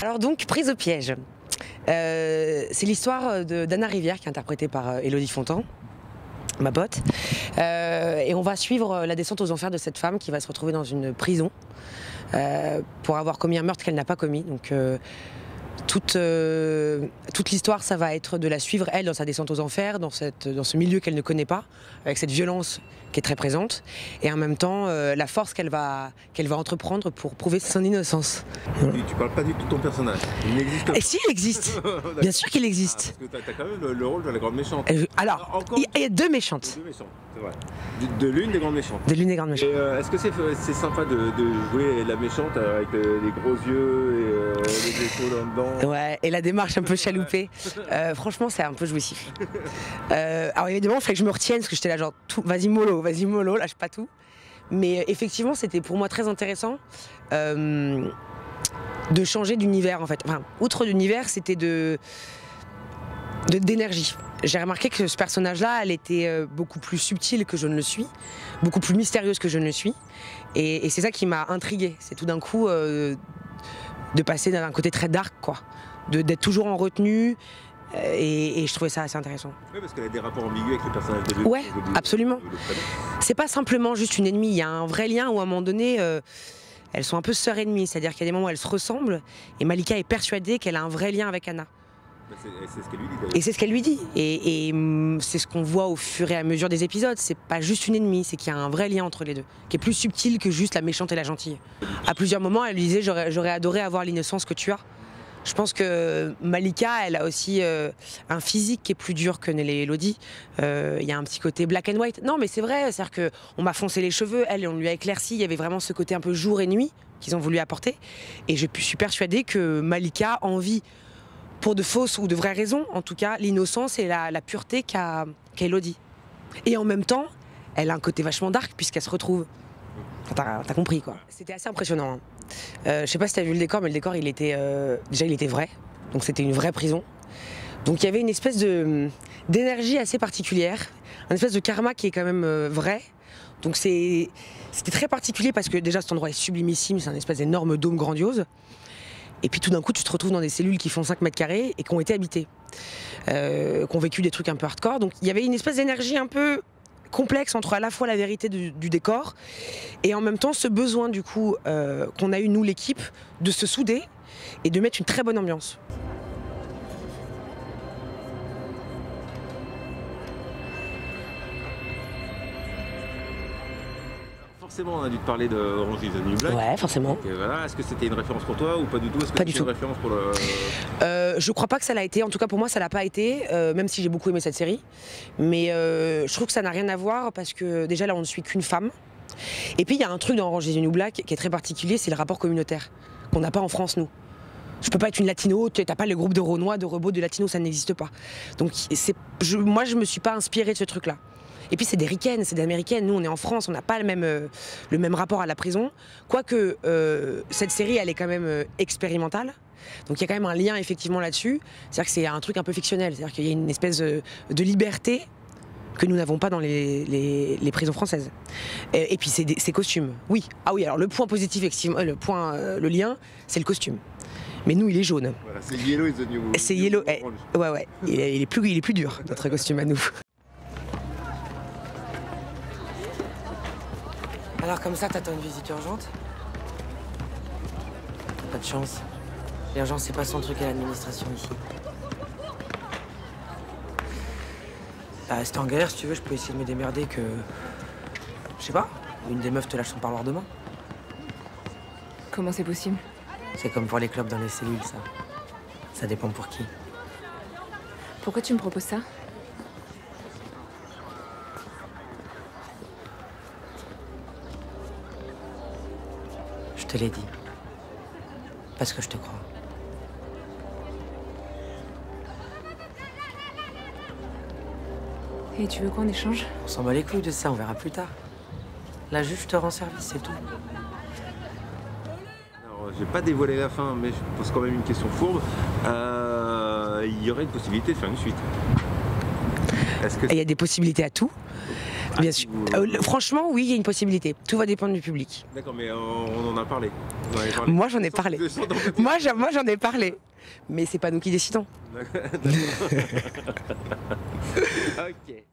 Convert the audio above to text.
Alors donc, prise au piège. C'est l'histoire d'Anna Rivière qui est interprétée par Élodie Fontan, ma pote. Et on va suivre la descente aux enfers de cette femme qui va se retrouver dans une prison pour avoir commis un meurtre qu'elle n'a pas commis. Donc toute l'histoire, ça va être de la suivre, elle, dans sa descente aux enfers, dans ce milieu qu'elle ne connaît pas, avec cette violence qui est très présente, et en même temps, la force qu'elle va entreprendre pour prouver son innocence. Tu parles pas du tout de ton personnage, il n'existe pas. Et si, il existe. Bien sûr qu'il existe. Parce que tu as quand même le rôle de la grande méchante. Alors, il y a deux méchantes. Deux méchantes, c'est vrai. De l'une des grandes méchantes. De l'une des grandes méchantes. Est-ce que c'est sympa de jouer la méchante avec les gros yeux et les épaules en dedans? Ouais, et la démarche un peu chaloupée. Franchement, c'est un peu jouissif. Alors évidemment, il fallait que je me retienne parce que j'étais là genre, vas-y mollo, lâche pas tout. Mais effectivement, c'était pour moi très intéressant de changer d'univers en fait. Enfin, outre d'univers, c'était d'énergie. J'ai remarqué que ce personnage-là, elle était beaucoup plus subtile que je ne le suis, beaucoup plus mystérieuse que je ne le suis. Et c'est ça qui m'a intriguée. C'est tout d'un coup de passer d'un côté très dark, quoi. D'être toujours en retenue. Et je trouvais ça assez intéressant. Oui, parce qu'elle a des rapports ambigus avec le personnage de Ouais, absolument. C'est pas simplement juste une ennemie, il y a un vrai lien où à un moment donné, elles sont un peu sœurs ennemies. C'est-à-dire qu'il y a des moments où elles se ressemblent et Malika est persuadée qu'elle a un vrai lien avec Anna. C'est ce qu'elle lui dit. Et c'est ce qu'elle lui dit. Et c'est ce qu'on voit au fur et à mesure des épisodes. C'est pas juste une ennemie, c'est qu'il y a un vrai lien entre les deux, qui est plus subtil que juste la méchante et la gentille. À plusieurs moments, elle lui disait j'aurais adoré avoir l'innocence que tu as. Je pense que Malika, elle a aussi un physique qui est plus dur que Nelly et Élodie. Il y a un petit côté black and white. Non, mais c'est vrai, c'est-à-dire qu'on m'a foncé les cheveux, elle, on lui a éclairci. Il y avait vraiment ce côté un peu jour et nuit qu'ils ont voulu apporter. Et je suis persuadée que Malika envie, pour de fausses ou de vraies raisons, en tout cas, l'innocence et la pureté qu'a Élodie. Et en même temps, elle a un côté vachement dark puisqu'elle se retrouve. T'as compris, quoi. C'était assez impressionnant. Hein. Je sais pas si t'as vu le décor, mais le décor, il était déjà, il était vrai. Donc c'était une vraie prison. Donc il y avait une espèce d'énergie assez particulière, une espèce de karma qui est quand même vrai. Donc c'était très particulier parce que déjà cet endroit est sublimissime, c'est un espèce d'énorme dôme grandiose. Et puis tout d'un coup, tu te retrouves dans des cellules qui font 5 mètres carrés et qui ont été habitées, qui ont vécu des trucs un peu hardcore. Donc il y avait une espèce d'énergie un peu complexe entre à la fois la vérité du décor et en même temps ce besoin du coup qu'on a eu nous l'équipe de se souder et de mettre une très bonne ambiance. Forcément, on a dû te parler de Orange is the New Black. Ouais, forcément. Voilà. Est-ce que c'était une référence pour toi ou pas du tout? Pas du tout. Une référence pour le... Je crois pas que ça l'a été. En tout cas, pour moi, ça l'a pas été, même si j'ai beaucoup aimé cette série. Mais je trouve que ça n'a rien à voir parce que déjà là, on ne suit qu'une femme. Et puis il y a un truc dans Orange is the New Black qui est très particulier, c'est le rapport communautaire qu'on n'a pas en France, nous. Je peux pas être une latino, t'as pas le groupe de Renois, de Rebaux, de latinos, ça n'existe pas. Donc moi, je me suis pas inspirée de ce truc-là. Et puis c'est des ricaines, c'est des américaines. Nous, on est en France, on n'a pas le même rapport à la prison. Quoique cette série, elle est quand même expérimentale. Donc il y a quand même un lien effectivement là-dessus. C'est-à-dire que c'est un truc un peu fictionnel. C'est-à-dire qu'il y a une espèce de liberté que nous n'avons pas dans les prisons françaises. Et puis ces costumes. Oui. Ah oui. Alors le point positif, effectivement, le lien, c'est le costume. Mais nous, il est jaune. Voilà, c'est Yellow is the New. C'est Yellow. Ouais. Il est plus dur notre costume à nous. Alors comme ça, t'attends une visite urgente? Pas de chance. L'urgence, c'est pas son truc à l'administration ici. Bah, si t'es en galère, si tu veux, je peux essayer de me démerder que... Je sais pas, une des meufs te lâche son parloir demain. Comment c'est possible? C'est comme pour les clubs dans les cellules, ça. Ça dépend pour qui. Pourquoi tu me proposes ça? Je te l'ai dit. Parce que je te crois. Et tu veux quoi en échange? On s'en bat les couilles de ça, on verra plus tard. Là, juste, je te rends service, c'est tout. Alors, j'ai pas dévoilé la fin, mais je pose quand même une question fourbe. Il y aurait une possibilité de faire une suite. Il y a des possibilités à tout. Bien sûr. Franchement, oui, il y a une possibilité. Tout va dépendre du public. D'accord, mais on en a parlé. Vous en avez parlé. Moi, j'en ai parlé. Moi, j'en ai parlé. Mais c'est pas nous qui décidons. D'accord. Ok.